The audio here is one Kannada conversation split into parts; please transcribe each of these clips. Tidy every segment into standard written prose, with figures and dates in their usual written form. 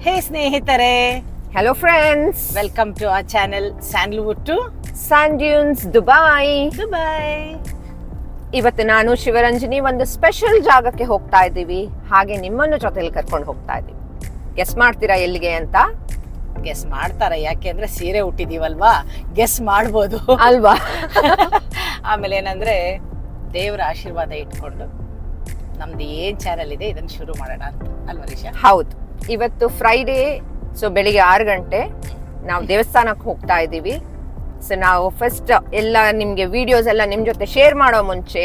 ಹೇ ಸ್ನೇಹಿತರೆ, Hello friends, welcome to our channel Sandalwood to Sand Dunes, Dubai. Dubai. ಇವತ್ತು ನಾನು ಶಿವರಂಜನಿ ಒಂದು ಸ್ಪೆಷಲ್ ಜಾಗಕ್ಕೆ ಹೋಗ್ತಾ ಇದ್ದೀವಿ. ಹಾಗೆ ನಿಮ್ಮನ್ನು ಜೊತೆಲಿ ಕರ್ಕೊಂಡು ಹೋಗ್ತಾ ಇದ್ದೀವಿ. ಗೆಸ್ ಮಾಡ್ತೀರಾ ಎಲ್ಲಿಗೆ ಅಂತ? ಗೆಸ್ ಮಾಡ್ತಾರೆ, ಯಾಕೆಂದ್ರೆ ಸೀರೆ ಉಟ್ಟಿದೀವಲ್ವಾ, ಗೆಸ್ ಮಾಡ್ಬೋದು ಅಲ್ವಾ? ಆಮೇಲೆ ಏನಂದ್ರೆ ದೇವರ ಆಶೀರ್ವಾದ ಇಟ್ಕೊಂಡು ನಮ್ದು ಏನ್ ಚಾನೆಲ್ ಇದೆ ಇದನ್ನ ಶುರು ಮಾಡೋಣ ಅಂತ ಅಲ್ವಾ ರಿಷಾ? ಹೌದು, ಇವತ್ತು ಫ್ರೈಡೇ, ಸೊ ಬೆಳಿಗ್ಗೆ 6 ಗಂಟೆ ನಾವು ದೇವಸ್ಥಾನಕ್ಕೆ ಹೋಗ್ತಾ ಇದ್ದೀವಿ. ಸೊ ನಾವು ಫಸ್ಟ್ ಎಲ್ಲ ನಿಮ್ಗೆ ವಿಡಿಯೋಸ್ ಎಲ್ಲ ನಿಮ್ ಜೊತೆ ಶೇರ್ ಮಾಡೋ ಮುಂಚೆ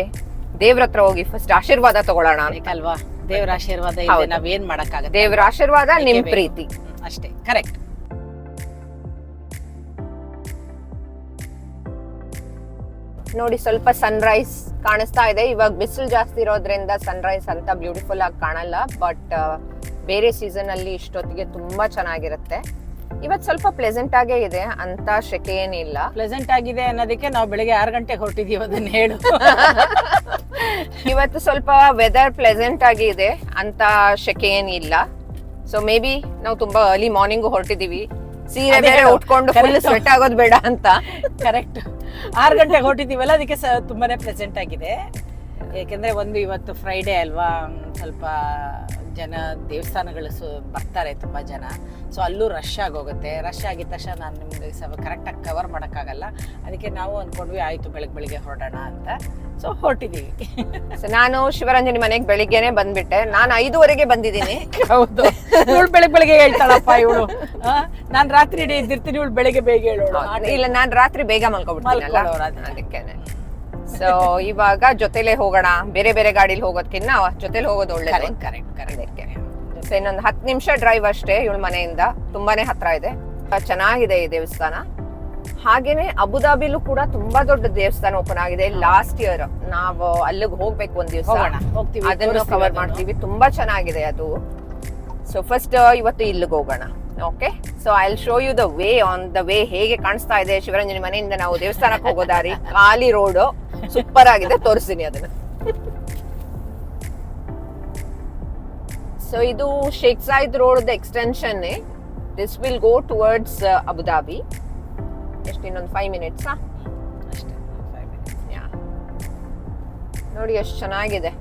ದೇವ್ರ ಹತ್ರ ಹೋಗಿ ಫಸ್ಟ್ ಆಶೀರ್ವಾದ ತಗೊಳ್ಳೋಣ ಬೇಕಲ್ವಾ? ದೇವರ ಆಶೀರ್ವಾದ ಇದೆ, ನಾವೇನ್ ಮಾಡಕ್ಕಾಗತ್ತೆ? ದೇವರ ಆಶೀರ್ವಾದ, ನಿಮ್ ಪ್ರೀತಿ ಅಷ್ಟೇ. ಕರೆಕ್ಟ್. ನೋಡಿ, ಸ್ವಲ್ಪ ಸನ್ರೈಸ್ ಕಾಣಿಸ್ತಾ ಇದೆ. ಇವಾಗ ಬಿಸಿಲು ಜಾಸ್ತಿ ಇರೋದ್ರಿಂದ ಸನ್ರೈಸ್ ಅಂತ ಬ್ಯೂಟಿಫುಲ್ ಆಗಿ ಕಾಣಲ್ಲ, ಬಟ್ ಬೇರೆ ಸೀಸನ್ ಅಲ್ಲಿ ಇಷ್ಟೊತ್ತಿಗೆ ತುಂಬಾ ಚೆನ್ನಾಗಿರುತ್ತೆ. ಇವತ್ತು ಸ್ವಲ್ಪ ಪ್ಲೆಸೆಂಟ್ ಆಗೇ ಇದೆ, ಅಂತ ಶೆಕೆ ಏನಿಲ್ಲ. ಪ್ಲೆಸೆಂಟ್ ಆಗಿದೆ ಅನ್ನೋದಕ್ಕೆ ನಾವು ಬೆಳಿಗ್ಗೆ 6 ಗಂಟೆಗೆ ಹೊರಟಿದೀವಿ, ಅದನ್ನ ಹೇಳು. ಇವತ್ತು ಸ್ವಲ್ಪ ವೆದರ್ ಪ್ಲೆಸೆಂಟ್ ಆಗಿ ಇದೆ, ಅಂತ ಶೆಕೆ ಏನಿಲ್ಲ. ಸೊ ಮೇ ಬಿ ನಾವು ತುಂಬಾ ಅರ್ಲಿ ಮಾರ್ನಿಂಗ್ ಹೊರಟಿದೀವಿ, ಸೀರೆ ಬೇರೆ ಉಟ್ಕೊಂಡು ಫುಲ್ ಸ್ವೆಟ್ ಆಗೋದು ಬೇಡ ಅಂತ. ಕರೆಕ್ಟ್. 6 ಗಂಟೆಗೆ ಹೊರಟಿದೀವಲ್ಲ, ಅದಕ್ಕೆ ತುಂಬಾನೇ ಪ್ಲೆಸೆಂಟ್ ಆಗಿದೆ. ಯಾಕೆಂದ್ರೆ ಒಂದು ಇವತ್ತು ಫ್ರೈಡೇ ಅಲ್ವಾ, ಸ್ವಲ್ಪ ಜನ ದೇವಸ್ಥಾನಗಳು ಬರ್ತಾರೆ, ತುಂಬಾ ಜನ. ಸೊ ಅಲ್ಲೂ ರಶ್ ಆಗೋಗುತ್ತೆ. ರಶ್ ಆಗಿದ ತಕ್ಷಣ ನಾನು ನಿಮ್ಗೆ ಕರೆಕ್ಟಾಗಿ ಕವರ್ ಮಾಡೋಕ್ಕಾಗಲ್ಲ. ಅದಕ್ಕೆ ನಾವು ಅಂದ್ಕೊಂಡ್ವಿ, ಆಯ್ತು ಬೆಳಗ್ಗೆ ಹೊರಡೋಣ ಅಂತ. ಸೊ ಹೊರಟಿದೀವಿ. ಸೊ ನಾನು ಶಿವರಂಜನಿ ಮನೆಗೆ ಬೆಳಿಗ್ಗೆನೆ ಬಂದ್ಬಿಟ್ಟೆ. ನಾನು 5:30ಗೆ ಬಂದಿದ್ದೀನಿ. ಹೌದು, ಇವಳು ಬೆಳಗ್ಗೆ ಹೇಳ್ತಾಳಪ್ಪ ಇವಳು. ನಾನ್ ರಾತ್ರಿ ಇಡೀ ಇದ್ದಿರ್ತೀನಿ, ಇವಳು ಬೆಳಿಗ್ಗೆ ಬೇಗ ಹೇಳೋಳು. ಇಲ್ಲ, ನಾನ್ ರಾತ್ರಿ ಬೇಗ ಮಲ್ಕೊಬಿಡ್ತೀನಲ್ಲ, ಅದಕ್ಕೇನೆ. ಸೊ ಇವಾಗ ಜೊತೆಲೆ ಹೋಗೋಣ, ಬೇರೆ ಬೇರೆ ಗಾಡಿಲಿ ಹೋಗೋದ್ಕಿನ್ನ ಜೊತೆಲಿ ಹೋಗೋದು ಒಳ್ಳೇದು. ಸೊ ಇನ್ನೊಂದು 10 ನಿಮಿಷ ಡ್ರೈವ್ ಅಷ್ಟೇ ಇವಳ ಮನೆಯಿಂದ, ತುಂಬಾನೇ ಹತ್ರ ಇದೆ. ಚೆನ್ನಾಗಿದೆ ಈ ದೇವಸ್ಥಾನ. ಹಾಗೇನೆ ಅಬುದಾಬಿಲೂ ಕೂಡ ತುಂಬಾ ದೊಡ್ಡ ದೇವಸ್ಥಾನ ಓಪನ್ ಆಗಿದೆ ಲಾಸ್ಟ್ ಇಯರ್. ನಾವು ಅಲ್ಲಿಗೆ ಹೋಗ್ಬೇಕು ಒಂದ್ ದಿವಸ, ಅದನ್ನು ಕವರ್ ಮಾಡ್ತೀವಿ. ತುಂಬಾ ಚೆನ್ನಾಗಿದೆ ಅದು. ಸೊ ಫಸ್ಟ್ ಇವತ್ತು ಇಲ್ಲಿಗೆ ಹೋಗೋಣ. Okay, so I will show you the way. On the way ಹೇಗೆ ಕಾಣಿಸ್ತಾ ಇದೆ ಶಿವರಂಜನಿ ಮನೆಯಿಂದ ನಾವು ದೇವಸ್ಥಾನಕ್ಕೆ ಹೋಗೋ ದಾರಿ. ಖಾಲಿ ರೋಡ್, ಸೂಪರ್ ಆಗಿದೆ, ತೋರಿಸ್ತೀನಿ ಅದನ್ನ. ಸೊ ಇದು Sheikh Zayed road extension. This will go towards Abu Dhabi. ಎಷ್ಟು, ಇನ್ನೊಂದು 5 ಮಿನಿಟ್ಸ್ ಅಷ್ಟೇ. ನೋಡಿ ಎಷ್ಟು ಚೆನ್ನಾಗಿದೆ.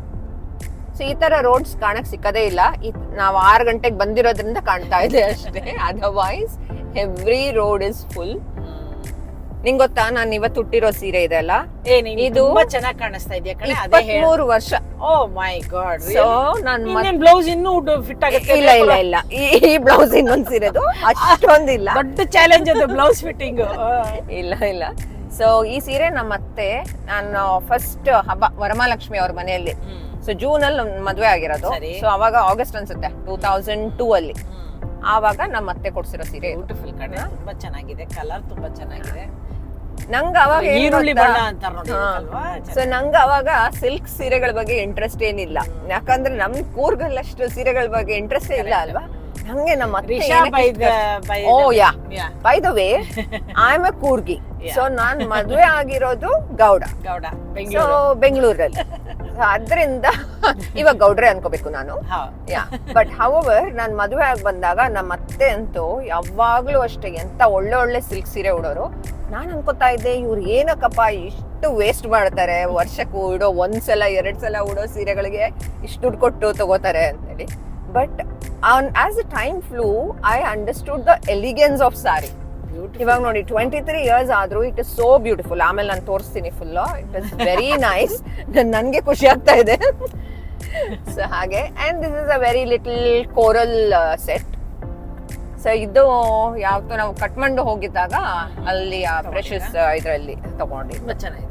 ಸೊ ಈ ತರ ರೋಡ್ಸ್ ಕಾಣಕ್ ಸಿಕ್ಕದೇ ಇಲ್ಲ. ನಾವು 6 ಗಂಟೆಗೆ ಬಂದಿರೋದ್ರಿಂದ ಕಾಣ್ತಾ ಇದೆ ಅಷ್ಟೇ. Otherwise every road is full. ನಿಂಗ್ ಗೊತ್ತಾ, ನಾನು ಇವತ್ತು ಹುಟ್ಟಿರೋ ಸೀರೆ ಇದೆ ಅಲ್ಲ, ಇದು ಚೆನ್ನಾಗಿ ಕಾಣಿಸ್ತಾ ಇದೆಯಾ ಕಣೆ? 23 ವರ್ಷ. ಓ ಮೈ ಗಾಡ್. ಸೊ ನಾನು ಬ್ಲೌಸ್ ಇನ್ನೂ ಫಿಟ್ ಆಗುತ್ತೆ? ಇಲ್ಲ, ಈ ಬ್ಲೌಸ್ ಇನ್ನೊಂದ್ ಸೀರೆದು ಅಷ್ಟೊಂದಿಲ್ಲ. ದೊಡ್ಡ ಚಾಲೆಂಜ್ ಅದು ಬ್ಲೌಸ್ ಫಿಟ್ಟಿಂಗ್. ಇಲ್ಲ. ಸೊ ಈ ಸೀರೆ ನಮ್ಮ ಅತ್ತೆ, ನಾನು ಫಸ್ಟ್ ಹಬ್ಬ ವರಮಹಾಲಕ್ಷ್ಮಿ ಅವ್ರ ಮನೆಯಲ್ಲಿ. ಸೊ ಜೂನ್ ಅಲ್ಲಿ ಮದ್ವೆ ಆಗಿರೋದು. ಸೊ ಅವಾಗ ಆಗಸ್ಟ್ ಅನ್ಸುತ್ತೆ 2002 ಅಲ್ಲಿ. ಆವಾಗ ನಮ್ಮ ಅತ್ತೆ ಕೊಡ್ಸಿರೋ ಸೀರೆ. ಬ್ಯೂಟಿಫುಲ್ ಕಣೆ, ತುಂಬಾ ಚೆನ್ನಾಗಿದೆ, ಕಲರ್ ತುಂಬಾ ಚೆನ್ನಾಗಿದೆ. ನಂಗ ಅವಾಗ ಈರುಳ್ಳಿ ಬಣ್ಣ ಅಂತಾರ ನೋಡಿ ಅಲ್ವಾ? ಸೊ ನಂಗ ಅವಾಗ ಸಿಲ್ಕ್ ಸೀರೆಗಳ ಬಗ್ಗೆ ಇಂಟ್ರೆಸ್ಟ್ ಏನಿಲ್ಲ, ಯಾಕಂದ್ರೆ ನಮ್ ಕೂರ್ಗಲ್ಲಷ್ಟು ಸೀರೆಗಳ ಬಗ್ಗೆ ಇಂಟ್ರೆಸ್ಟ್ ಇಲ್ಲ ಅಲ್ವಾ. ಹಂಗೆ ನಮ್ಮ by the way I am a Coorgi. So ನಾನ್ ಮದ್ವೆ ಆಗಿರೋದು ಗೌಡ, ಸೊ ಬೆಂಗಳೂರಲ್ಲಿ. ಅದ್ರಿಂದ ಇವಾಗ ಗೌಡ್ರೆ ಅನ್ಕೋಬೇಕು ನಾನು. ಬಟ್ ಹೌವರ್ ನಾನ್ ಮದ್ವೆ ಆಗಿ ಬಂದಾಗ ನಮ್ಮ ಅತ್ತೆ ಅಂತೂ ಯಾವಾಗ್ಲೂ ಅಷ್ಟೇ ಎಂತ ಒಳ್ಳೆ ಸಿಲ್ಕ್ ಸೀರೆ ಉಡೋರು. ನಾನ್ ಅನ್ಕೋತಾ ಇದ್ದೆ, ಇವ್ರು ಏನಕ್ಕಪ್ಪ ಇಷ್ಟು ವೇಸ್ಟ್ ಮಾಡ್ತಾರೆ, ವರ್ಷಕ್ಕೂ ಉಡೋ 1 ಸಲ 2 ಸಲ ಉಡೋ ಸೀರೆಗಳಿಗೆ ಇಷ್ಟು ದುಡ್ಡು ಕೊಟ್ಟು ತಗೋತಾರೆ ಅಂತೇಳಿ. But as the time flew I understood the elegance of sari. ಇವಾಗ ನೋಡಿ 23 ಇಯರ್ಸ್ ಆದ್ರೂ ಇಟ್ ಇಸ್ ಸೋ ಬ್ಯೂಟಿಫುಲ್. ಆಮೇಲೆ ನಾನು ತೋರಿಸ್ತೀನಿ full. It is very nice. ನನ್ಗೆ ಖುಷಿ ಆಗ್ತಾ ಇದೆ. ಸೊ ಹಾಗೆ, and this is a very little coral set. So ಇದು ಯಾವತ್ತೂ ನಾವು ಕಟ್ಮಂಡು ಹೋಗಿದ್ದಾಗ ಅಲ್ಲಿ ಆ ಪ್ರೆಷಸ್ ಇದರಲ್ಲಿ ತಗೊಂಡಿ. ತುಂಬಾ ಚೆನ್ನಾಗಿದೆ.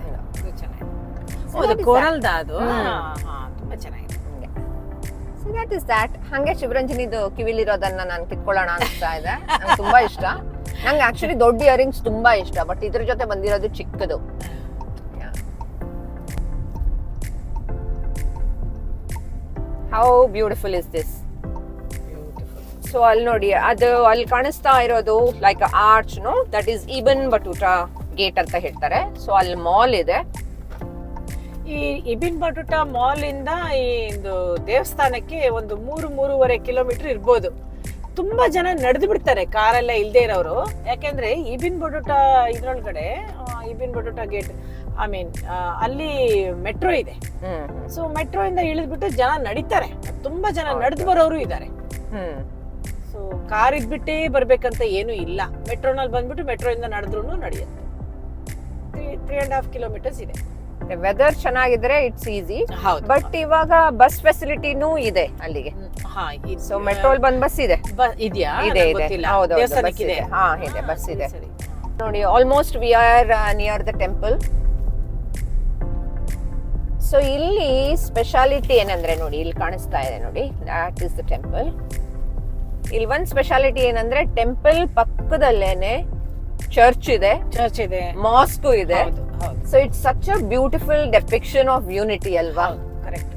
ಕೋರಲ್ದ ಅದು ತುಂಬಾ ಚೆನ್ನಾಗಿದೆ. So that is that. ಹಂಗೆ ಶಿವರಂಜನಿದು ಕಿವಿಲಿರೋದನ್ನ ನಾನು ಕಿತ್ಕೊಳ್ಳೋಣ ಅನ್ಸ್ತಾ ಇದೆ. ನಂಗೆ ತುಂಬಾ ಇಷ್ಟ. ನಂಗೆ ಆಕ್ಚುಲಿ ದೊಡ್ಡ ಇಯರಿಂಗ್ಸ್ ತುಂಬಾ ಇಷ್ಟ, ಬಟ್ ಇದ್ರ ಜೊತೆ ಬಂದಿರೋದು ಚಿಕ್ಕದು. How beautiful is this. So ಅಲ್ಲಿ ನೋಡಿ, ಅದು ಅಲ್ಲಿ ಕಾಣಿಸ್ತಾ ಇರೋದು like arch, no, that is Ibn Battuta gate ಅಂತ ಹೇಳ್ತಾರೆ. ಸೊ ಅಲ್ಲಿ ಮಾಲ್ ಇದೆ. ಈ ಇಬಿನ್ ಬಟುಟಾ ಮಾಲ್ ಇಂದ ಈ ದೇವಸ್ಥಾನಕ್ಕೆ ಒಂದು 3-3.5 ಕಿಲೋಮೀಟರ್ ಇರ್ಬೋದು. ತುಂಬಾ ಜನ ನಡೆದು ಬಿಡ್ತಾರೆ ಕಾರೆಲ್ಲ ಇಲ್ದೇ ಇರೋರು. ಯಾಕೆಂದ್ರೆ ಇಬಿನ್ ಬಟುಟಾ ಇದ್ರೊಳಗಡೆ ಇಬಿನ್ ಬಟುಟಾ ಗೇಟ್ ಐ ಮೀನ್ ಅಲ್ಲಿ ಮೆಟ್ರೋ ಇದೆ. ಸೊ ಮೆಟ್ರೋ ಇಂದ ಇಳಿದ್ಬಿಟ್ಟು ಜನ ನಡೀತಾರೆ, ತುಂಬಾ ಜನ ನಡೆದು ಬರೋರು ಇದ್ದಾರೆ. ಸೊ ಕಾರ್ ಇದ್ಬಿಟ್ಟೇ ಬರ್ಬೇಕಂತ ಏನು ಇಲ್ಲ, ಮೆಟ್ರೋನಲ್ಲಿ ಬಂದ್ಬಿಟ್ಟು ಮೆಟ್ರೋ ಇಂದ ನಡೆದ್ರು ನಡೆಯುತ್ತೆ. 3.5 kilometers ಇದೆ. ವೆದರ್ ಚೆನ್ನಾಗಿದ್ರೆ ಇಟ್ಸ್ ಈಸಿ. ಬಟ್ ಇವಾಗ ಬಸ್ ಫೆಸಿಲಿಟಿನೂ ಇದೆ ಅಲ್ಲಿಗೆ. ಸೊ ಮೆಟ್ರೋಲ್ ಬಂದ್ ಬಸ್ ಇದೆ. ಇದೆಯಾ? ಇದೆ ಇದೆ. ಹೌದು ದೇವಸ್ಥಾನಕ್ಕಿದೆ. ಹಾ ಇದೆ, ಬಸ್ ಇದೆ. ನೋಡಿ almost we are near the temple. So ಇಲ್ಲಿ ಸ್ಪೆಷಾಲಿಟಿ ಏನಂದ್ರೆ ನೋಡಿ, ಇಲ್ಲಿ ಕಾಣಿಸ್ತಾ ಇದೆ ನೋಡಿ, ದಟ್ ಇಸ್ ದ ಟೆಂಪಲ್. ಇಲ್ಲಿ ಒಂದ್ ಸ್ಪೆಷಾಲಿಟಿ ಏನಂದ್ರೆ ಟೆಂಪಲ್ ಪಕ್ಕದಲ್ಲೇನೆ ಚರ್ಚ್ ಇದೆ, ಮಾಸ್ಕ್ ಇದೆ. So it's such a beautiful depiction of unity ಅಲ್ವಾ? ಕರೆಕ್ಟ್.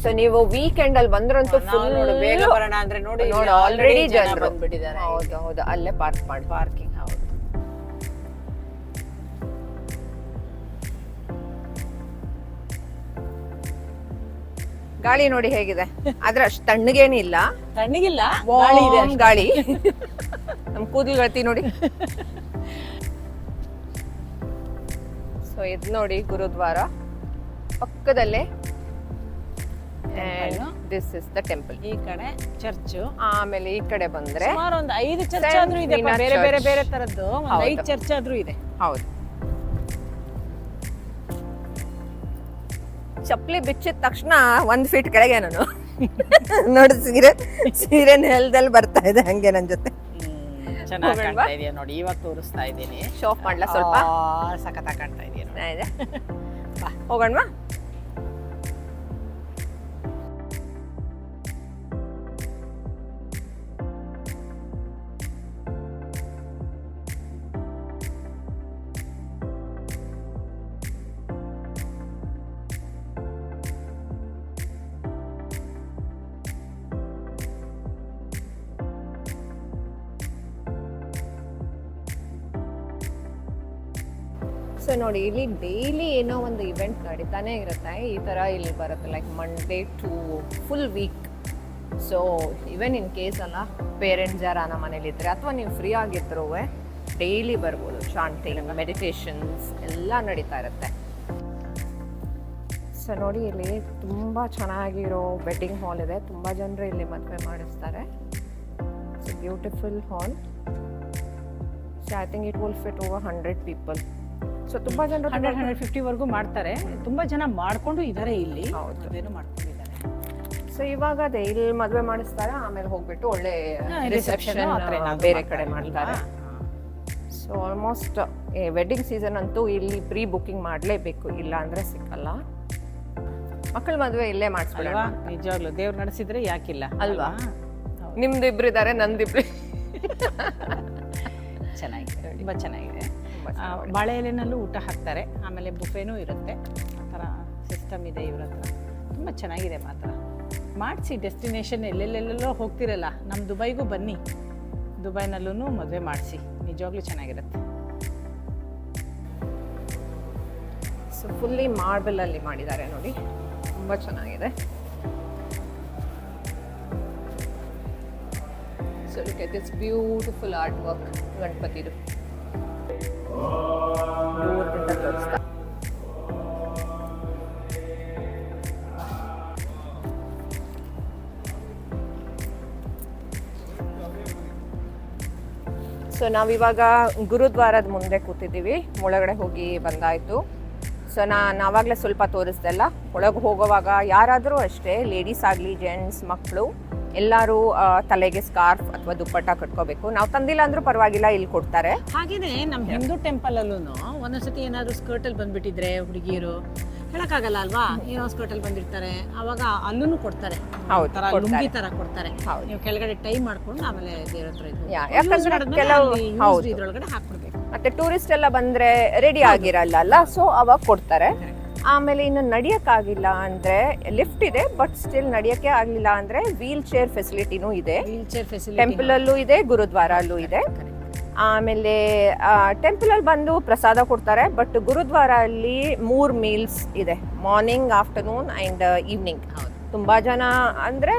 ಸೊ ನೀವು ವೀಕೆಂಡ್ ಅಲ್ಲಿ ಬಂದ್ರಂತೂ ಫುಲ್ ಬೇಗ ಬರೋಣ ಅಂದ್ರೆ ನೋಡಿ ಆಲ್ರೆಡಿ ಜನರು ಬಂದ್ಬಿಟ್ಟಿದ್ದಾರೆ. ಹೌದು ಹೌದು, ಅಲ್ಲೇ ಪಾರ್ಕ್ ಮಾಡಿ ಪಾರ್ಕಿಂಗ್. ಹೌದು. ಗಾಳಿ ನೋಡಿ ಹೇಗಿದೆ, ಆದ್ರೆ ಅಷ್ಟು ತಣ್ಣಗೇನಿಲ್ಲ. ತಣ್ಣಗಿಲ್ಲ, ಗಾಳಿ ನಮ್ ಕೂದಲು ಗಳ್ತಿ ನೋಡಿ. ಸೊ ಇದು ನೋಡಿ ಗುರುದ್ವಾರ ಪಕ್ಕದಲ್ಲೇ, ದಿಸ್ ಇಸ್ ದ ಟೆಂಪಲ್. ಈ ಕಡೆ ಚರ್ಚ್. ಆಮೇಲೆ ಈ ಕಡೆ ಬಂದ್ರೆ ಸುಮಾರು ಒಂದು 5 ಚರ್ಚ್ ಆದ್ರೂ ಇದೆ, ಬೇರೆ ಬೇರೆ ಬೇರೆ ತರದ್ದು 5 ಚರ್ಚ್ ಆದ್ರೂ ಇದೆ. ಹೌದು. ಚಪ್ಪಲಿ ಬಿಚ್ಚಿದ ತಕ್ಷಣ 1 feet ಕೆಳಗೆ ನಾನು ನೋಡಿ ಸೀರೆ ನೆಲದಲ್ಲಿ ಬರ್ತಾ ಇದೆ ಹಂಗೆ ನನ್ ಜೊತೆ. ಚೆನ್ನಾಗಿ ಕಾಣ್ತಾ ಇದೆಯಾ ನೋಡಿ, ಇವಾಗ ತೋರಿಸ್ತಾ ಇದ್ದೀನಿ. ಶಾಪ್ ಮಾಡ್ಲಾ ಸ್ವಲ್ಪ? ಸಖತ್ತಾಗಿ ಕಾಣ್ತಾ ಇದೆಯಾ? ಹೋಗೋಣವಾ? ಸೊ ನೋಡಿ, ಇಲ್ಲಿ ಡೈಲಿ ಏನೋ ಒಂದು ಇವೆಂಟ್ ನಡೀತಾನೆ ಇರುತ್ತೆ. ಈ ಥರ ಇಲ್ಲಿ ಬರುತ್ತೆ, like Monday to full week. So even in case ಅಲ್ಲ ಪೇರೆಂಟ್ಸ್ ಯಾರ ನಮ್ಮ ಮನೇಲಿದ್ರೆ ಅಥವಾ ನೀವು ಫ್ರೀ ಆಗಿದ್ರು ಡೈಲಿ ಬರ್ಬೋದು. ಚಾಂಟಿಂಗ್, ಮೆಡಿಟೇಷನ್ಸ್ ಎಲ್ಲ ನಡೀತಾ ಇರುತ್ತೆ. ಸೊ ನೋಡಿ, ಇಲ್ಲಿ ತುಂಬ ಚೆನ್ನಾಗಿರೋ ವೆಡ್ಡಿಂಗ್ ಹಾಲ್ ಇದೆ. ತುಂಬ ಜನರು ಇಲ್ಲಿ ಮದುವೆ ಮಾಡಿಸ್ತಾರೆ. It's beautiful hall. So I think it will fit over 100 people. So ತುಂಬಾ ಜನರು 100-150 ವರೆಗೂ ಮಾಡ್ತಾರೆ. ತುಂಬಾ ಜನ ಮಾಡ್ಕೊಂಡು ಇದಾರೆ ಇಲ್ಲಿ. ಅದೇನು ಮಾಡ್ಕೊಂಡಿದ್ದಾರೆ. ಸೊ ಇವಾಗ ಅದೇ ಇಲ್ಲಿ ಮದುವೆ ಮಾಡಿಸ್ತಾರೆ, ಆಮೇಲೆ ಹೋಗ್ಬಿಟ್ಟು ಒಳ್ಳೆ ರಿಸೆಪ್ಷನ್ ಬೇರೆ ಕಡೆ ಮಾಡ್ತಾರೆ. ಸೊ ಆಲ್ಮೋಸ್ಟ್ ವೆಡ್ಡಿಂಗ್ ಸೀಸನ್ ಅಂತೂ ಇಲ್ಲಿ ಪ್ರೀ ಬುಕಿಂಗ್ ಮಾಡಲೇಬೇಕು, ಇಲ್ಲ ಅಂದ್ರೆ ಸಿಕ್ಕಲ್ಲ. ಮಕ್ಕಳ ಮದುವೆ ಇಲ್ಲೇ ಮಾಡಿಸ್ಬಿಡೋಣ. ನಿಜವಾಗ್ಲೂ ದೇವ್ರು ನಡೆಸಿದ್ರೆ ಯಾಕಿಲ್ಲ ಅಲ್ವಾ? ನಿಮ್ದು ಇಬ್ರು ಇದ್ದಾರೆ, ನಂದಿಬ್ರು. ಚೆನ್ನಾಗಿದೆ, ತುಂಬಾ ಚೆನ್ನಾಗಿದೆ. ಬಾಳೆ ಎಲೆನಲ್ಲೂ ಊಟ ಹಾಕ್ತಾರೆ, ಆಮೇಲೆ ಬುಫೇನೂ ಇರುತ್ತೆ. ಆ ಥರ ಸಿಸ್ಟಮ್ ಇದೆ ಇವ್ರ ಹತ್ರ. ತುಂಬ ಚೆನ್ನಾಗಿದೆ ಮಾತ್ರ. ಮಾಡಿಸಿ ಡೆಸ್ಟಿನೇಷನ್ ಎಲ್ಲೆಲ್ಲೆಲ್ಲೋ ಹೋಗ್ತಿರಲ್ಲ, ನಮ್ಮ ದುಬೈಗೂ ಬನ್ನಿ, ದುಬೈನಲ್ಲೂ ಮದುವೆ ಮಾಡಿಸಿ, ನಿಜವಾಗ್ಲೂ ಚೆನ್ನಾಗಿರುತ್ತೆ. ಸೊ ಫುಲ್ಲಿ ಮಾರ್ಬಲ್ ಅಲ್ಲಿ ಮಾಡಿದ್ದಾರೆ ನೋಡಿ, ತುಂಬ ಚೆನ್ನಾಗಿದೆ. So look at this beautiful art work ಗಣಪತಿದು. ದೂರದಿಂದ ತೋರಿಸ್ತಾ ಸೊ ನಾವಿವಾಗ ಗುರುದ್ವಾರದ ಮುಂದೆ ಕೂತಿದ್ದೀವಿ. ಒಳಗಡೆ ಹೋಗಿ ಬಂದಾಯ್ತು. ಸೊ ನಾವಾಗಲೇ ಸ್ವಲ್ಪ ತೋರಿಸ್ದೆಲ್ಲ. ಒಳಗೆ ಹೋಗೋವಾಗ ಯಾರಾದರೂ ಅಷ್ಟೇ, ಲೇಡೀಸ್ ಆಗಲಿ ಜೆಂಟ್ಸ್ ಮಕ್ಕಳು ಎಲ್ಲರೂ ತಲೆಗೆ ಸ್ಕಾರ್ಫ್ ಅಥವಾ ದುಪ್ಪಟ್ಟ ಕಟ್ಕೋಬೇಕು. ನಾವು ತಂದಿಲ್ಲ ಅಂದ್ರೂ ಪರವಾಗಿಲ್ಲ, ಇಲ್ಲಿ ಕೊಡ್ತಾರೆ. ಹಾಗೇನೆ ನಮ್ಮ ಹಿಂದೂ ಟೆಂಪಲ್ ಅಲ್ಲೂ ಒಂದೊಂದ್ಸತಿ ಏನಾದ್ರು ಸ್ಕರ್ಟ್ ಅಲ್ಲಿ ಬಂದ್ಬಿಟ್ಟಿದ್ರೆ ಹುಡುಗಿಯರು ಹೇಳಕ್ಕಾಗಲ್ಲ ಅಲ್ವಾ, ಏನೋ ಸ್ಕರ್ಟ್ ಅಲ್ಲಿ ಬಂದಿರ್ತಾರೆ, ಅವಾಗ ಅಲ್ಲೂ ಕೊಡ್ತಾರೆ. ಲುಂಗಿ ತರ ಕೊಡ್ತಾರೆ. ನೀವು ಕೆಳಗಡೆ ಟೈ ಮಾಡ್ಕೊಂಡು ಆಮೇಲೆ ದೇವ್ರ ಹತ್ರ ಇದ್ರೊಳಗಡೆ ಹಾಕ್ಬಿಡ್ಬೇಕು. ಮತ್ತೆ ಟೂರಿಸ್ಟ್ ಎಲ್ಲ ಬಂದ್ರೆ ರೆಡಿ ಆಗಿರಲ್ಲ, ಸೊ ಅವಾಗ ಕೊಡ್ತಾರೆ. ಆಮೇಲೆ ಇನ್ನು ನಡಿಯಕ್ಕಾಗಿಲ್ಲ ಅಂದ್ರೆ ಲಿಫ್ಟ್ ಇದೆ, ಬಟ್ ಸ್ಟಿಲ್ ನಡಿಯಕ್ಕೆ ಆಗ್ಲಿಲ್ಲ ಅಂದ್ರೆ ವೀಲ್ ಚೇರ್ ಫೆಸಿಲಿಟಿನೂ ಇದೆ. ಟೆಂಪಲ್ ಅಲ್ಲೂ ಇದೆ, ಗುರುದ್ವಾರ ಅಲ್ಲೂ ಇದೆ. ಆಮೇಲೆ ಟೆಂಪಲ್ ಅಲ್ಲಿ ಬಂದು ಪ್ರಸಾದ ಕೊಡ್ತಾರೆ, ಬಟ್ ಗುರುದ್ವಾರ ಅಲ್ಲಿ 3 meals ಇದೆ, ಮಾರ್ನಿಂಗ್, ಆಫ್ಟರ್ನೂನ್ ಅಂಡ್ ಈವ್ನಿಂಗ್. ತುಂಬಾ ಜನ ಅಂದ್ರೆ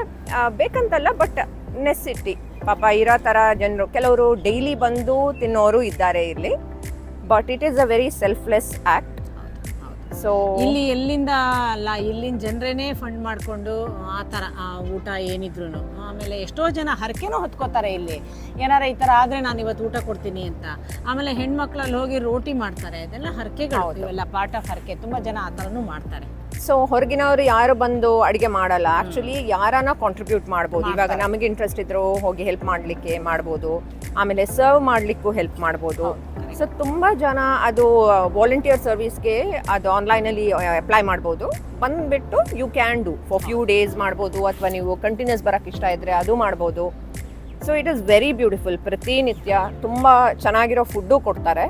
ಬೇಕಂತಲ್ಲ, ಬಟ್ ನೆಸಿಟಿ ಪಾಪ ಇರೋ ಥರ ಜನರು, ಕೆಲವರು ಡೈಲಿ ಬಂದು ತಿನ್ನೋರು ಇದ್ದಾರೆ ಇಲ್ಲಿ, but it is a very selfless act. So ಇಲ್ಲಿ ಎಲ್ಲಿಂದ ಅಲ್ಲ, ಇಲ್ಲಿನ ಜನರೇನೆ ಫಂಡ್ ಮಾಡಿಕೊಂಡು ಆ ಥರ ಊಟ ಏನಿದ್ರು. ಆಮೇಲೆ ಎಷ್ಟೋ ಜನ ಹರಕೆನೂ ಹೊತ್ಕೋತಾರೆ ಇಲ್ಲಿ, ಏನಾರ ಈ ಥರ ಆದರೆ ನಾನು ಇವತ್ತು ಊಟ ಕೊಡ್ತೀನಿ ಅಂತ. ಆಮೇಲೆ ಹೆಣ್ಮಕ್ಳಲ್ಲಿ ಹೋಗಿ ರೋಟಿ ಮಾಡ್ತಾರೆ, ಅದೆಲ್ಲ ಹರಕೆಗಳು, ಇವೆಲ್ಲ ಪಾರ್ಟ್ ಆಫ್ ಹರಕೆ. ತುಂಬ ಜನ ಆ ಥರನೂ ಮಾಡ್ತಾರೆ. ಸೊ ಹೊರಗಿನವರು ಯಾರು ಬಂದು ಅಡುಗೆ ಮಾಡಲ್ಲ, ಆ್ಯಕ್ಚುಲಿ ಯಾರನ್ನ ಕಾಂಟ್ರಿಬ್ಯೂಟ್ ಮಾಡ್ಬೋದು. ಇವಾಗ ನಮಗೆ ಇಂಟ್ರೆಸ್ಟ್ ಇದ್ರು ಹೋಗಿ ಹೆಲ್ಪ್ ಮಾಡಲಿಕ್ಕೆ ಮಾಡ್ಬೋದು, ಆಮೇಲೆ ಸರ್ವ್ ಮಾಡಲಿಕ್ಕೂ ಹೆಲ್ಪ್ ಮಾಡ್ಬೋದು. ಸೊ ತುಂಬ ಜನ ಅದು ವಾಲಂಟಿಯರ್ ಸರ್ವಿಸ್ಗೆ ಅದು ಆನ್ಲೈನಲ್ಲಿ ಅಪ್ಲೈ ಮಾಡ್ಬೋದು. ಬಂದುಬಿಟ್ಟು you can do for few days ಮಾಡ್ಬೋದು, ಅಥವಾ ನೀವು ಕಂಟಿನ್ಯೂಸ್ ಬರೋಕ್ಕೆ ಇಷ್ಟ ಇದ್ದರೆ ಅದು ಮಾಡ್ಬೋದು. So it is very beautiful. ಪ್ರತಿನಿತ್ಯ ತುಂಬ ಚೆನ್ನಾಗಿರೋ ಫುಡ್ಡು ಕೊಡ್ತಾರೆ.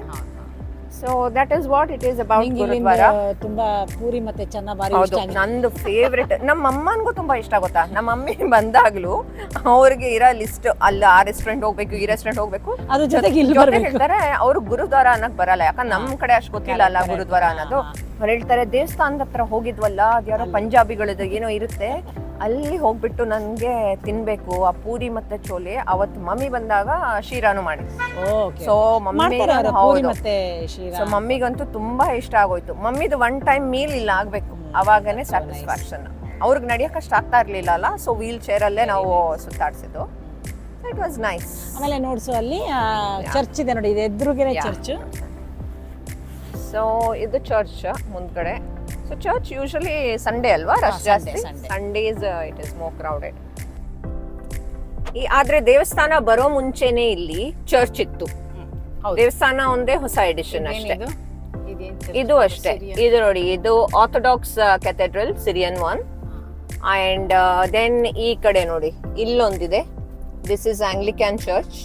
So that is what it is about Gurudwara. ತುಂಬಾ ಪೂರಿ ಮತ್ತೆ ಚೆನ್ನ ಬಾರಿ ಹೌದು, ನಂದು ಫೇವ್ರೆಟ್. ನಮ್ಮ ಅಮ್ಮನಿಗೂ ತುಂಬಾ ಇಷ್ಟ ಗೊತ್ತಾ. ನಮ್ಮ ಮಮ್ಮಿ ಬಂದಾಗ್ಲೂ ಅವ್ರಿಗೆ ಇರೋ ಲಿಸ್ಟ್, ಅಲ್ಲ ಆ ರೆಸ್ಟೋರೆಂಟ್ ಹೋಗ್ಬೇಕು, ಈ ರೆಸ್ಟೋರೆಂಟ್ ಹೋಗ್ಬೇಕು, ಅದ್ರ ಜೊತೆಗೆ ಇಲ್ಲಿ ಹೇಳ್ತಾರೆ. ಅವ್ರು ಗುರುದ್ವಾರ ಅನ್ನಕ್ ಬರಲ್ಲ, ಯಾಕಂದ್ರೆ ನಮ್ ಕಡೆ ಅಷ್ಟು ಗೊತ್ತಿಲ್ಲ ಅಲ್ಲ ಗುರುದ್ವಾರ ಅನ್ನೋದು. ಅವ್ರು ಹೇಳ್ತಾರೆ ದೇವಸ್ಥಾನದ ಹತ್ರ ಹೋಗಿದ್ವಲ್ಲ, ಅದ್ಯಾರೋ ಪಂಜಾಬಿಗಳದ್ದು ಏನೋ ಇರುತ್ತೆ, ಅಲ್ಲಿ ಹೋಗ್ಬಿಟ್ಟು ನನ್ಗೆ ತಿನ್ಬೇಕು ಆ ಪೂರಿ ಮತ್ತೆ ಚೋಲೆ. ಅವತ್ತು ಮಮ್ಮಿ ಬಂದಾಗ ಶೀರಾನು ಮಾಡಿ. ಸೊ ಮಮ್ಮಿ ಸೊ ಮಮ್ಮಿಗಂತೂ ತುಂಬಾ ಇಷ್ಟ ಆಗೋಯ್ತು. ಮಮ್ಮಿದು ಒನ್ ಟೈಮ್ ಮೀಲ್ ಇಲ್ಲ ಆಗ್ಬೇಕು, ಅವಾಗನೇ ಸ್ಯಾಟಿಸ್ಫ್ಯಾಕ್ಷನ್. ಅವ್ರಿಗೆ ನಡಿಯಕ್ಕಷ್ಟು ಆಗ್ತಾ ಇರ್ಲಿಲ್ಲ ಅಲ್ಲ, ಸೊ ವೀಲ್ ಚೇರ್ ಅಲ್ಲೇ ನಾವು ಸುತ್ತಾಡ್ಸಿದ್ದು. It was nice. ಆಮೇಲೆ ನೋಡ್ಸು ಅಲ್ಲಿ ಚರ್ಚ್ ಇದೆ ನೋಡಿ, ಇದು ಎದುರುಗೆರೆ ಚರ್ಚ್. ಸೊ ಇದು ಚರ್ಚ್ ಮುಂದ್ಗಡೆ. ಸೊ ಚರ್ಚ್ ಯೂಶಲಿ ಸಂಡೇ ಅಲ್ವಾ ರಶ್ ಜಾಸ್ತಿ. Sundays it is more crowded. ಆದ್ರೆ ದೇವಸ್ಥಾನ ಬರೋ ಮುಂಚೆನೆ ಇಲ್ಲಿ ಚರ್ಚ್ ಇತ್ತು. ದೇವಸ್ಥಾನ ಒಂದೇ ಹೊಸ ಎಡಿಷನ್ ಅಷ್ಟೇ. ಇದು ಅಷ್ಟೇ. ಇದು ನೋಡಿ, ಇದು orthodox cathedral, Syrian one. And then ಈ ಕಡೆ ನೋಡಿ ಇಲ್ಲೊಂದಿದೆ, this is Anglican church.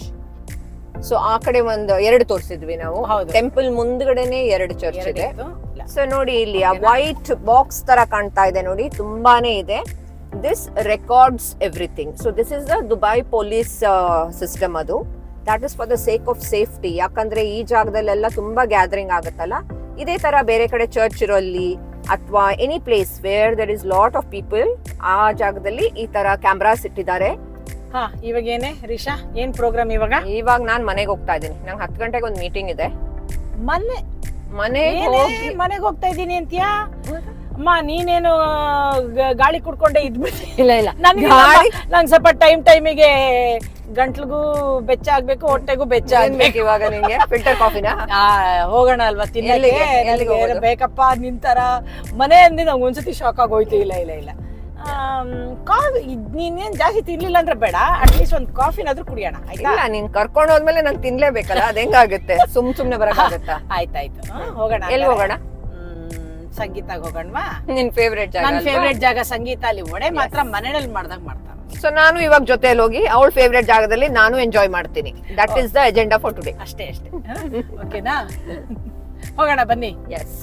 So ಆ ಕಡೆ ಒಂದು ಎರಡು ತೋರಿಸಿದ್ವಿ ನಾವು. ಟೆಂಪಲ್ ಮುಂದ್ಗಡೆನೆ ಎರಡು ಚರ್ಚ್ ಇದೆ. ಸೊ ನೋಡಿ ಇಲ್ಲಿ ಆ ವೈಟ್ ಬಾಕ್ಸ್ ತರ ಕಾಣ್ತಾ ಇದೆ ನೋಡಿ, ತುಂಬಾನೇ ಇದೆ. This records everything. So this is the Dubai police system. ಅದು that is for the sake of safety. ಯಾಕಂದ್ರೆ ಈ ಜಾಗದಲ್ಲೆಲ್ಲ ತುಂಬಾ ಗ್ಯಾದರಿಂಗ್ ಆಗುತ್ತಲ್ಲ, ಇದೇ ತರ ಬೇರೆ ಕಡೆ ಚರ್ಚ್ ಇರೋಲ್ಲಿ ಅಥವಾ any place where there is lot of people, ಆ ಜಾಗದಲ್ಲಿ ಈ ತರ ಕ್ಯಾಮ್ರಾಸ್ ಇಟ್ಟಿದ್ದಾರೆ. ಇವಾಗ ಏನೇ ರಿಷಾ, ಏನ್ ಪ್ರೋಗ್ರಾಮ್ ಇವಾಗ? ಇವಾಗ ನಾನ್ ಮನೆಗೆ ಹೋಗ್ತಾ ಇದ್ದೀನಿ. ನಂಗೆ 10 ಗಂಟೆಗೆ ಒಂದು ಮೀಟಿಂಗ್ ಇದೆ. ಮನೆಗೆ ಹೋಗ್ತಾ ಇದ್ದೀನಿ ಅಂತೀಯಾ? ಅಮ್ಮ ನೀನೇನು ಗಾಳಿ ಕುಡ್ಕೊಂಡೆ ಇದ್ಬಿಟ್ಟು? ಇಲ್ಲ ನಂಗೆ ಸ್ವಲ್ಪ ಟೈಮಿಗೆ ಗಂಟ್ಲಿಗೂ ಬೆಚ್ಚ ಆಗ್ಬೇಕು, ಹೊಟ್ಟೆಗೂ ಬೆಚ್ಚ ಆಗ್ಬೇಕು. ಇವಾಗ ನಿಂಗೆ ಫಿಲ್ಟರ್ ಕಾಫಿನ ಹೋಗೋಣ ಅಲ್ವಾ ತಿನ್ನಲಿಕ್ಕೆ? ಬೇಕಪ್ಪ ನಿಂತರ ಮನೆ ಅಂದಿ ನಂಗೆ ಒಂದ್ಸತಿ ಶಾಕ್ ಆಗೋಯ್ತು. ಇಲ್ಲ ಕಾಫಿ ನೀನೇನ್ ಜಾಸ್ತಿ ತಿನ್ಲಿಲ್ಲ ಅಂದ್ರೆ ಬೇಡ, ಅಟ್ಲೀಸ್ಟ್ ಒಂದು ಕಾಫಿನಾದ್ರೂ ಕುಡಿಯೋಣ ಆಯ್ತಾ? ನೀನ್ ಕರ್ಕೊಂಡು ಹೋದ್ಮೇಲೆ ನಂಗೆ ತಿನ್ಲೇಬೇಕಲ್ಲ, ಅದ್ ಹೆಂಗಾಗುತ್ತೆ? ಸುಮ್ನೆ ಬರಕಾಗತ್ತಾ? ಆಯ್ತಾಯ್ತು, ಹೋಗೋಣ. ಎಲ್ಲಿ ಹೋಗೋಣ? ಸಂಗೀತಾಗ ಹೋಗೋಣವಾ? ನಿನ್ ಫೇವ್ರೇಟ್ ಜಾಗ? ನನ್ನ ಫೇವ್ರೇಟ್ ಜಾಗ ಸಂಗೀತ. ಅಲ್ಲಿ ಒಡೆ ಮಾತ್ರ ಮನೆಯಲ್ಲಿ ಮಾಡ್ದಾಗ ಮಾಡ್ತಾರೆ. ಸೊ ನಾನು ಇವಾಗ ಜೊತೆಯಲ್ಲಿ ಹೋಗಿ ಅವಳ ಫೇವ್ರೇಟ್ ಜಾಗದಲ್ಲಿ ನಾನು ಎಂಜಾಯ್ ಮಾಡ್ತೀನಿ. That is the agenda for today. ಅಷ್ಟೇ. ಓಕೆನಾ? ಹೋಗೋಣ ಬನ್ನಿ. ಎಸ್.